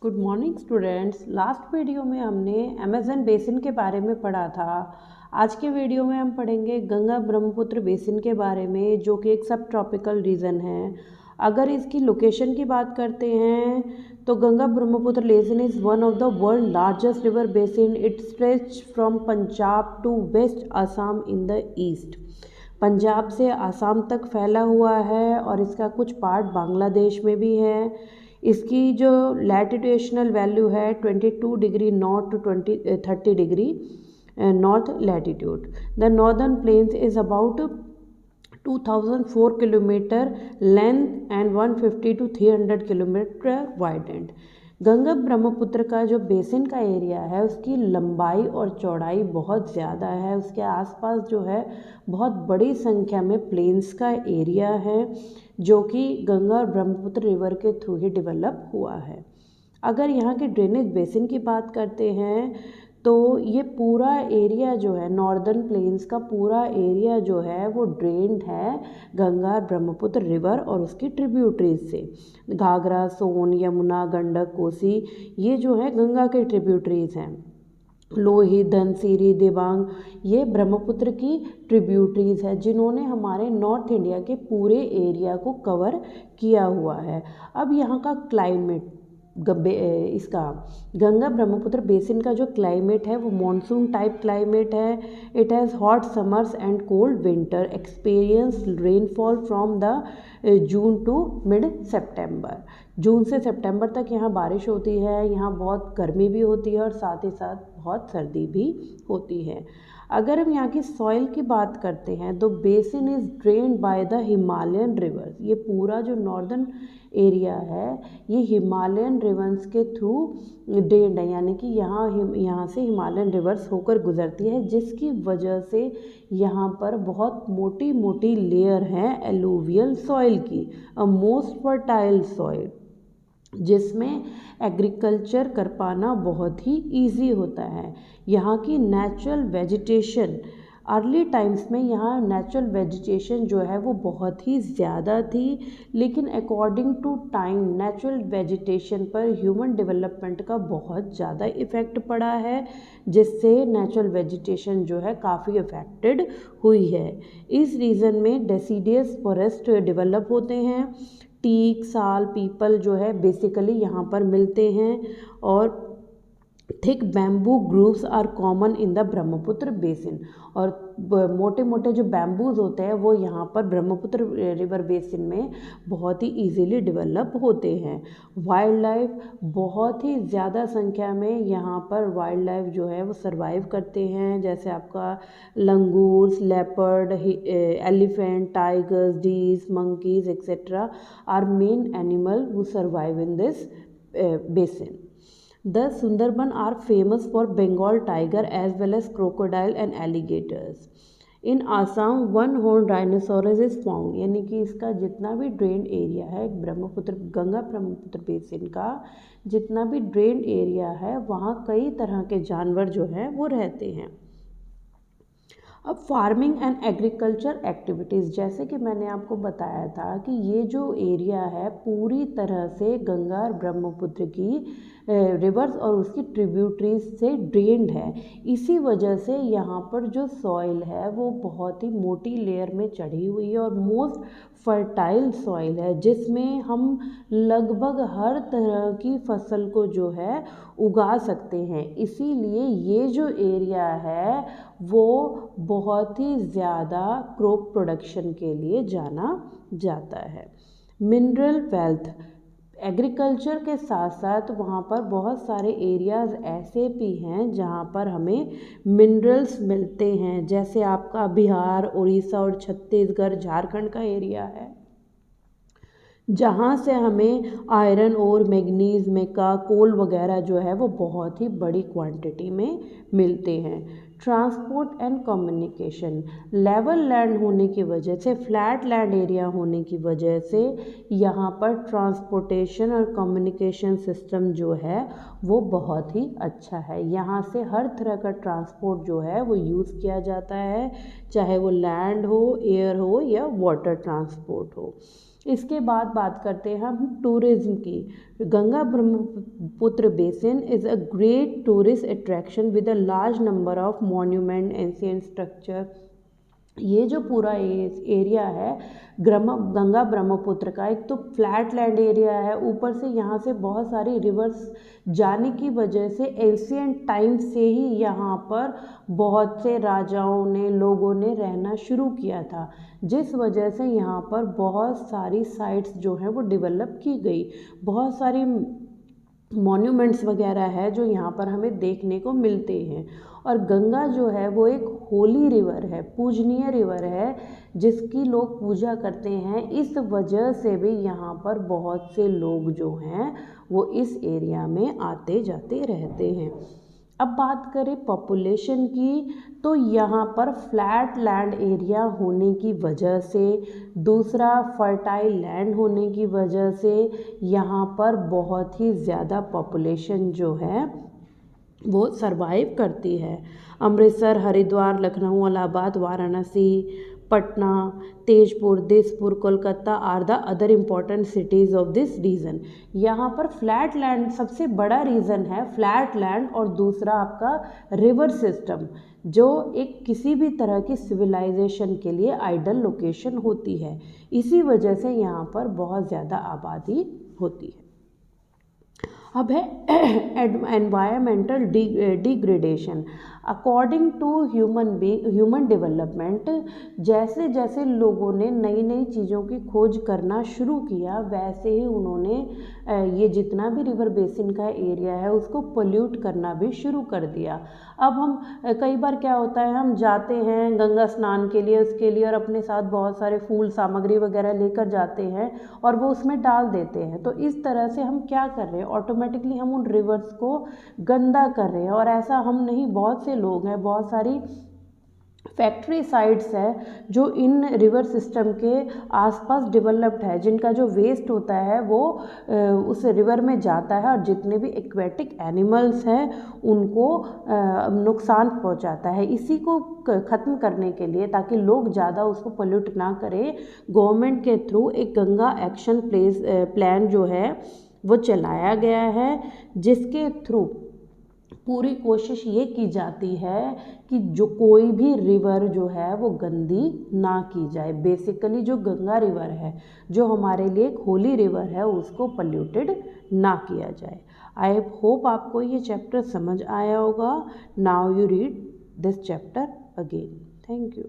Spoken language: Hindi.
Good morning students. Last video में हमने अमेज़न बेसिन के बारे में पढ़ा था। आज के वीडियो में हम पढ़ेंगे गंगा ब्रह्मपुत्र बेसिन के बारे में, जो कि एक सब ट्रॉपिकल रीजन है। अगर इसकी लोकेशन की बात करते हैं तो Ganga Brahmaputra basin is one of the world largest river basin. It stretch from Punjab to west Assam in the east. Punjab से असम तक फैला हुआ है और इसका कुछ पार्ट बांग्लादेश में भी है। इसकी जो लैटिट्यूशनल वैल्यू है 22 degree north to 30 degree north latitude. The northern plains is about 2004 kilometre length and 150 to 300 kilometre widened. Ganga Brahmaputra का जो बेसिन का एरिया है उसकी लंबाई और चौड़ाई बहुत ज़्यादा है। उसके आसपास जो है बहुत बड़ी संख्या में प्लेन्स का एरिया है, जो कि गंगा और ब्रह्मपुत्र रिवर के थ्रू ही डेवलप हुआ है। अगर यहाँ के ड्रेनेज बेसिन की बात करते हैं तो ये पूरा एरिया जो है, नॉर्दर्न प्लेन्स का पूरा एरिया जो है वो ड्रेन्ड है गंगा ब्रह्मपुत्र रिवर और उसकी ट्रिब्यूटरीज से। घाघरा, सोन, यमुना, गंडक, कोसी, ये जो है गंगा के ट्रिब्यूटरीज हैं। लोहित, धनसिरी, दिबांग, ये ब्रह्मपुत्र की ट्रिब्यूटरीज है जिन्होंने हमारे नॉर्थ इंडिया के पूरे एरिया को कवर किया हुआ है। अब यहाँ का क्लाइमेट, इसका गंगा ब्रह्मपुत्र बेसिन का जो क्लाइमेट है वो मॉनसून टाइप क्लाइमेट है। It has hot summers and cold winter. Experience rainfall from the June to mid September. जून से सितंबर तक यहाँ बारिश होती है। यहाँ बहुत गर्मी भी होती है और साथ ही साथ बहुत सर्दी भी होती है। अगर हम यहाँ की सॉइल की बात करते हैं तो basin is drained by the Himalayan reverse. ये पूरा जो नॉर्दर्न एरिया है ये हिमालयन रिवर्स के थ्रू ड्रेन्ड है, यानी कि यहाँ से हिमालयन रिवर्स होकर गुजरती है, जिसकी वजह से यहाँ पर बहुत मोटी मोटी लेयर हैं एलुवियल सॉइल की, अ मोस्ट फर्टाइल सॉइल, जिसमें एग्रीकल्चर कर पाना बहुत ही इजी होता है। यहाँ की नेचुरल वेजिटेशन, अर्ली टाइम्स में यहाँ नेचुरल वेजिटेशन जो है वो बहुत ही ज़्यादा थी, लेकिन according to time natural vegetation पर ह्यूमन डेवलपमेंट का बहुत ज़्यादा इफ़ेक्ट पड़ा है, जिससे नेचुरल वेजिटेशन जो है काफ़ी अफेक्टेड हुई है। इस रीजन में डेसिडियस फॉरेस्ट डेवलप होते हैं। टीक, साल, पीपल जो है बेसिकली यहाँ पर मिलते हैं और thick bamboo groves are common in the Brahmaputra basin. और मोटे मोटे जो बैम्बूज होते हैं वो यहाँ पर ब्रह्मपुत्र रिवर बेसिन में बहुत ही इजीली डेवलप होते हैं। वाइल्ड लाइफ, बहुत ही ज़्यादा संख्या में यहाँ पर वाइल्ड लाइफ जो है वो सर्वाइव करते हैं, जैसे आपका langurs, leopard, elephant, tigers, deers, monkeys etcetera are main animal who survive in this basin. The Sundarban are famous for Bengal tiger as well as crocodile and alligators. In Assam, one-horned rhinoceros is found. यानी कि इसका जितना भी ड्रेन एरिया है गंगा ब्रह्मपुत्र बेसिन का जितना भी ड्रेन एरिया है वहाँ कई तरह के जानवर जो हैं वो रहते हैं। अब फार्मिंग एंड एग्रीकल्चर एक्टिविटीज़, जैसे कि मैंने आपको बताया था कि ये जो एरिया है पूरी तरह से गंगा और ब्रह्मपुत्र की रिवर्स और उसकी ट्रिब्यूटरीज से ड्रेन्ड है। इसी वजह से यहाँ पर जो सॉइल है वो बहुत ही मोटी लेयर में चढ़ी हुई है और मोस्ट फर्टाइल सॉइल है, जिसमें हम लगभग हर तरह की फसल को जो है उगा सकते हैं। इसीलिए ये जो एरिया है वो बहुत ही ज़्यादा क्रॉप प्रोडक्शन के लिए जाना जाता है। मिनरल वेल्थ, एग्रीकल्चर के साथ साथ वहाँ पर बहुत सारे एरियाज़ ऐसे भी हैं जहाँ पर हमें मिनरल्स मिलते हैं, जैसे आपका बिहार, उड़ीसा और छत्तीसगढ़, झारखंड का एरिया है, जहाँ से हमें आयरन और मैग्नीज, मेका, कोल वगैरह जो है वो बहुत ही बड़ी क्वांटिटी में मिलते हैं। Transport and communication, level land होने की वजह से, फ्लैट लैंड एरिया होने की वजह से यहाँ पर ट्रांसपोर्टेशन और कम्युनिकेशन सिस्टम जो है वो बहुत ही अच्छा है। यहाँ से हर तरह का ट्रांसपोर्ट जो है वो यूज़ किया जाता है, चाहे वो लैंड हो, एयर हो या वाटर ट्रांसपोर्ट हो। इसके बाद बात करते हैं हम टूरिज्म की। Ganga Brahmaputra basin is a great tourist attraction with a large number of monument ancient structure. ये जो पूरा एरिया है गंगा ब्रह्मपुत्र का, एक तो फ्लैट लैंड एरिया है, ऊपर से यहाँ से बहुत सारी रिवर्स जाने की वजह से एंशिएंट टाइम से ही यहाँ पर बहुत से राजाओं ने, लोगों ने रहना शुरू किया था, जिस वजह से यहाँ पर बहुत सारी साइट्स जो हैं वो डेवलप की गई। बहुत सारी मॉन्यूमेंट्स वगैरह है जो यहाँ पर हमें देखने को मिलते हैं। और गंगा जो है वो एक होली रिवर है, पूजनीय रिवर है, जिसकी लोग पूजा करते हैं। इस वजह से भी यहाँ पर बहुत से लोग जो हैं वो इस एरिया में आते जाते रहते हैं। अब बात करें पॉपुलेशन की, तो यहाँ पर फ्लैट लैंड एरिया होने की वजह से, दूसरा फर्टाइल लैंड होने की वजह से यहाँ पर बहुत ही ज़्यादा पॉपुलेशन जो है वो सरवाइव करती है। Amritsar, Haridwar, Lucknow, Allahabad, Varanasi, Patna, Tezpur, Dispur, Kolkata are the other important cities of this region. यहाँ पर फ्लैट लैंड सबसे बड़ा रीज़न है, फ्लैट लैंड, और दूसरा आपका रिवर सिस्टम, जो एक किसी भी तरह की सिविलाइजेशन के लिए आइडल लोकेशन होती है। इसी वजह से यहाँ पर बहुत ज़्यादा आबादी होती है। अब है environmental degradation. According to human development, जैसे जैसे लोगों ने नई नई चीज़ों की खोज करना शुरू किया, वैसे ही उन्होंने ये जितना भी रिवर बेसिन का एरिया है उसको पोल्यूट करना भी शुरू कर दिया। अब हम कई बार क्या होता है, हम जाते हैं गंगा स्नान के लिए, उसके लिए, और अपने साथ बहुत सारे फूल सामग्री वगैरह लेकर जाते हैं और वो उसमें डाल देते हैं। तो इस तरह से हम क्या कर रहे हैं, ऑटोमेटिकली हम उन रिवर्स को गंदा कर रहे हैं। और ऐसा हम नहीं, बहुत से लोग हैं, बहुत सारी फैक्ट्री साइट्स है जो इन रिवर सिस्टम के आसपास डेवलप्ड है, जिनका जो वेस्ट होता है वो उस रिवर में जाता है और जितने भी एक्वेटिक एनिमल्स हैं उनको नुकसान पहुंचाता है। इसी को ख़त्म करने के लिए, ताकि लोग ज़्यादा उसको पोल्यूट ना करें, गवर्नमेंट के थ्रू एक गंगा एक्शन प्लान जो है वो चलाया गया है, जिसके थ्रू पूरी कोशिश ये की जाती है कि जो कोई भी रिवर जो है वो गंदी ना की जाए। बेसिकली जो गंगा रिवर है, जो हमारे लिए एक होली रिवर है, उसको पोल्यूटेड ना किया जाए। आई होप आपको ये चैप्टर समझ आया होगा। Now you read this chapter again. Thank you.